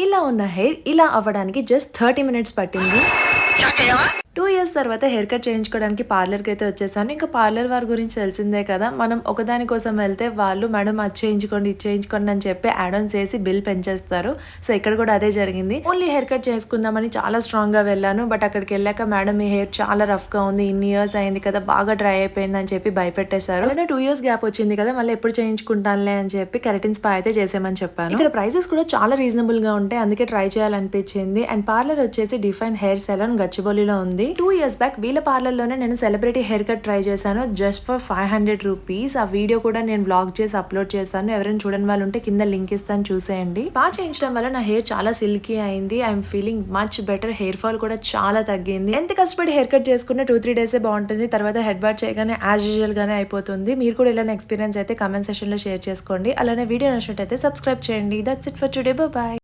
ఇలా ఉన్న హెయిర్ ఇలా అవ్వడానికి జస్ట్ 30 మినిట్స్ పట్టింది. 2 ఇయర్స్ తర్వాత హెయిర్ కట్ చేయించుకోవడానికి పార్లర్కి అయితే వచ్చేసాను. ఇంకా పార్లర్ వారి గురించి తెలిసిందే కదా, మనం ఒకదాని కోసం వెళ్తే వాళ్ళు మేడం అది చేయించుకోండి ఇది చేయించుకోండి అని చెప్పి యాడ్ ఆన్ చేసి బిల్ పెంచేస్తారు. సో ఇక్కడ కూడా అదే జరిగింది. ఓన్లీ హెయిర్ కట్ చేసుకుందామని చాలా స్ట్రాంగ్ గా వెళ్ళాను. బట్ అక్కడికి వెళ్ళాక మేడం మీ హెయిర్ చాలా రఫ్ గా ఉంది, ఇన్ని ఇయర్స్ అయింది కదా, బాగా డ్రై అయిపోయింది అని చెప్పి భయపెట్టేశారు. అలానే 2 ఇయర్స్ గ్యాప్ వచ్చింది కదా, మళ్ళీ ఎప్పుడు చేయించుకుంటానులే అని చెప్పి కెరటిన్ స్పా అయితే చేసేమని చెప్పాను. ఇక్కడ ప్రైసెస్ కూడా చాలా రీజనబుల్ గా ఉంటాయి, అందుకే ట్రై చేయాలనిపించింది. అండ్ పార్లర్ వచ్చేసి డిఫైన్ హెయిర్ సెలూన్ గచ్చిబౌలిలో ఉంది. 2 ఇయర్స్ బ్యాక్ వీళ్ళ పార్లర్ లోనే నేను సెలబ్రిటీ హెయిర్ కట్ ట్రై చేశాను, జస్ట్ ఫర్ 500 రూపీస్. ఆ వీడియో కూడా నేను వ్లాగ్ చేసి అప్లోడ్ చేశాను. ఎవరైనా చూడని వాళ్ళు ఉంటే కింద లింక్ ఇస్తాను, చూసేయండి. స్పా చేయించడం వల్ల నా హెయిర్ చాలా సిల్కీ అయింది. I'm feeling much better. Hair fall కూడా చాలా తగ్గింది. ఎంత కష్టపడి హెయిర్ కట్ చేసుకున్న 2-3 డేసే బాగుంటుంది, తర్వాత హెడ్ బాత్ చేయగానే యాజ్ యూజువల్ గానే అయిపోతుంది. మీరు కూడా ఇలాంటి ఎక్స్పీరియన్స్ అయితే కామెంట్ సెక్షన్ లో షేర్ చేసుకోండి. అలానే వీడియో నచ్చినట్టయితే సబ్స్క్రైబ్ చేయండి. That's it for today, by by.